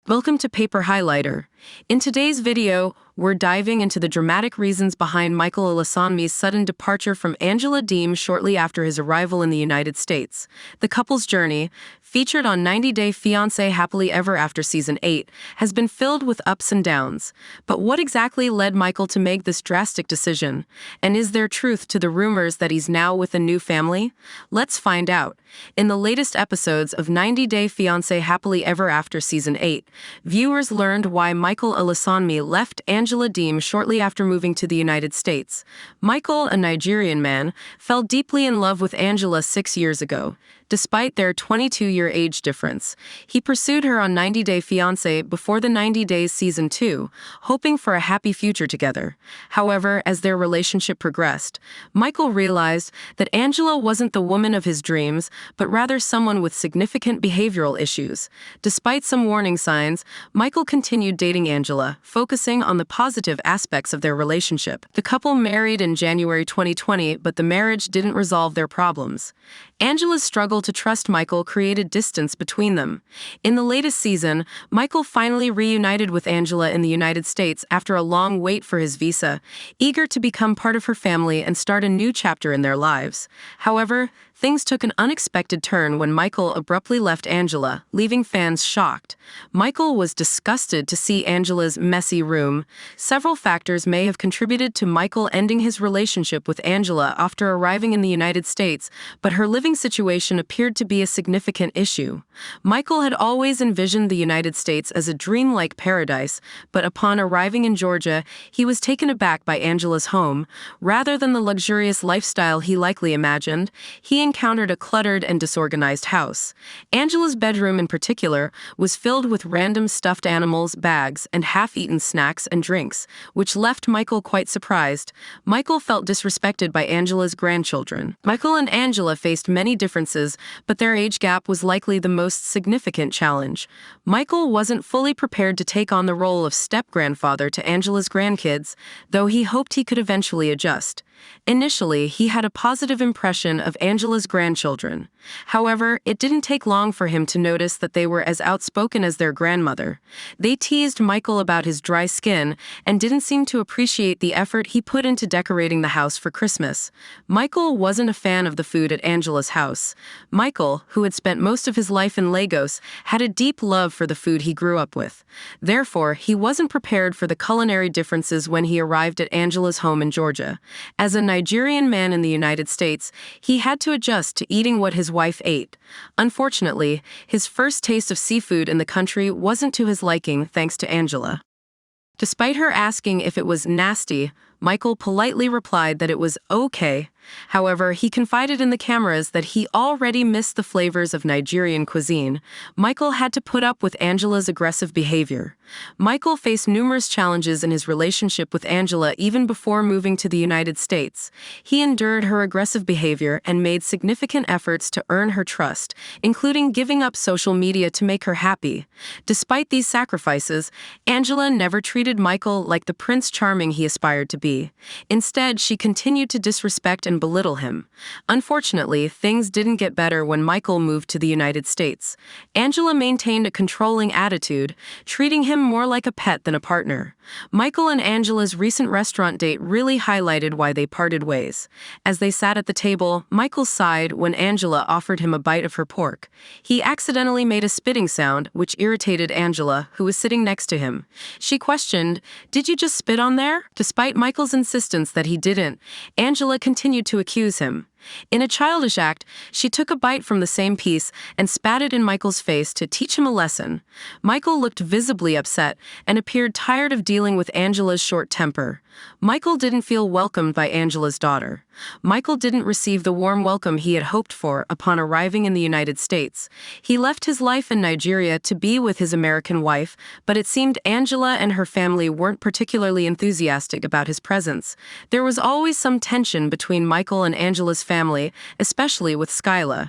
Welcome to Paper Highlighter. In today's video, we're diving into the dramatic reasons behind Michael Ilesanmi's sudden departure from Angela Deem shortly after his arrival in the United States. The couple's journey, featured on 90 Day Fiancé Happily Ever After Season 8, has been filled with ups and downs. But what exactly led Michael to make this drastic decision? And is there truth to the rumors that he's now with a new family? Let's find out. In the latest episodes of 90 Day Fiancé Happily Ever After Season 8, viewers learned why Michael Ilesanmi left Angela Deem shortly after moving to the United States. Michael, a Nigerian man, fell deeply in love with Angela 6 years ago. Despite their 22-year age difference, he pursued her on 90 Day Fiancé before the 90 Days Season 2, hoping for a happy future together. However, as their relationship progressed, Michael realized that Angela wasn't the woman of his dreams, but rather someone with significant behavioral issues. Despite some warning signs, Michael continued dating Angela, focusing on the positive aspects of their relationship. The couple married in January 2020, but the marriage didn't resolve their problems. Angela's struggle to trust Michael created distance between them. In the latest season, Michael finally reunited with Angela in the United States after a long wait for his visa, eager to become part of her family and start a new chapter in their lives. However, things took an unexpected turn when Michael abruptly left Angela, leaving fans shocked. Michael was disgusted to see Angela's messy room. Several factors may have contributed to Michael ending his relationship with Angela after arriving in the United States, but her living situation appeared to be a significant issue. Michael had always envisioned the United States as a dreamlike paradise, but upon arriving in Georgia, he was taken aback by Angela's home. Rather than the luxurious lifestyle he likely imagined, he encountered a cluttered and disorganized house. Angela's bedroom in particular was filled with random stuffed animals, bags, and half-eaten snacks and drinks, which left Michael quite surprised. Michael felt disrespected by Angela's grandchildren. Michael and Angela faced many differences, but their age gap was likely the most significant challenge. Michael wasn't fully prepared to take on the role of step-grandfather to Angela's grandkids, though he hoped he could eventually adjust. Initially, he had a positive impression of Angela's grandchildren. However, it didn't take long for him to notice that they were as outspoken as their grandmother. They teased Michael about his dry skin and didn't seem to appreciate the effort he put into decorating the house for Christmas. Michael wasn't a fan of the food at Angela's house. Michael, who had spent most of his life in Lagos, had a deep love for the food he grew up with. Therefore, he wasn't prepared for the culinary differences when he arrived at Angela's home in Georgia. As a Nigerian man in the United States, he had to adjust to eating what his wife ate. Unfortunately, his first taste of seafood in the country wasn't to his liking thanks to Angela. Despite her asking if it was nasty, Michael politely replied that it was okay. However, he confided in the cameras that he already missed the flavors of Nigerian cuisine. Michael had to put up with Angela's aggressive behavior. Michael faced numerous challenges in his relationship with Angela even before moving to the United States. He endured her aggressive behavior and made significant efforts to earn her trust, including giving up social media to make her happy. Despite these sacrifices, Angela never treated Michael like the Prince Charming he aspired to be. Instead, she continued to disrespect and belittle him. Unfortunately, things didn't get better when Michael moved to the United States. Angela maintained a controlling attitude, treating him more like a pet than a partner. Michael and Angela's recent restaurant date really highlighted why they parted ways. As they sat at the table, Michael sighed when Angela offered him a bite of her pork. He accidentally made a spitting sound, which irritated Angela, who was sitting next to him. She questioned, "Did you just spit on there?" Despite Michael's insistence that he didn't, Angela continued to accuse him. In a childish act, she took a bite from the same piece and spat it in Michael's face to teach him a lesson. Michael looked visibly upset and appeared tired of dealing with Angela's short temper. Michael didn't feel welcomed by Angela's daughter. Michael didn't receive the warm welcome he had hoped for upon arriving in the United States. He left his life in Nigeria to be with his American wife, but it seemed Angela and her family weren't particularly enthusiastic about his presence. There was always some tension between Michael and Angela's family, especially with Skyla.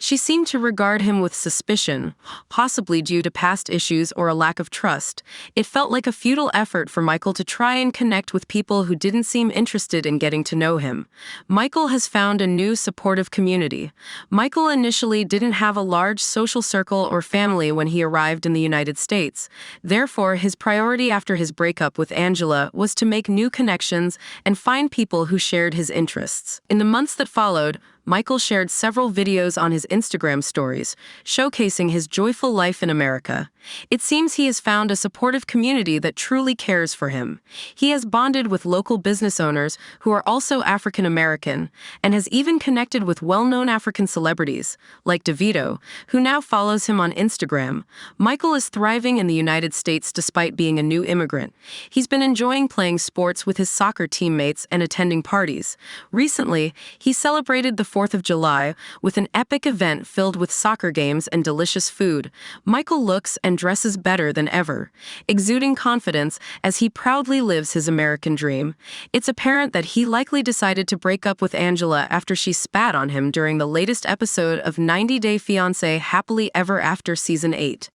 She seemed to regard him with suspicion, possibly due to past issues or a lack of trust. It felt like a futile effort for Michael to try and connect with people who didn't seem interested in getting to know him. Michael has found a new supportive community. Michael initially didn't have a large social circle or family when he arrived in the United States. Therefore, his priority after his breakup with Angela was to make new connections and find people who shared his interests. In the months that followed, Michael shared several videos on his Instagram stories, showcasing his joyful life in America. It seems he has found a supportive community that truly cares for him. He has bonded with local business owners who are also African American, and has even connected with well-known African celebrities, like DeVito, who now follows him on Instagram. Michael is thriving in the United States despite being a new immigrant. He's been enjoying playing sports with his soccer teammates and attending parties. Recently, he celebrated the 4th of July with an epic event filled with soccer games and delicious food. Michael looks and dresses better than ever, exuding confidence as he proudly lives his American dream. It's apparent that he likely decided to break up with Angela after she spat on him during the latest episode of 90 Day Fiancé Happily Ever After Season 8.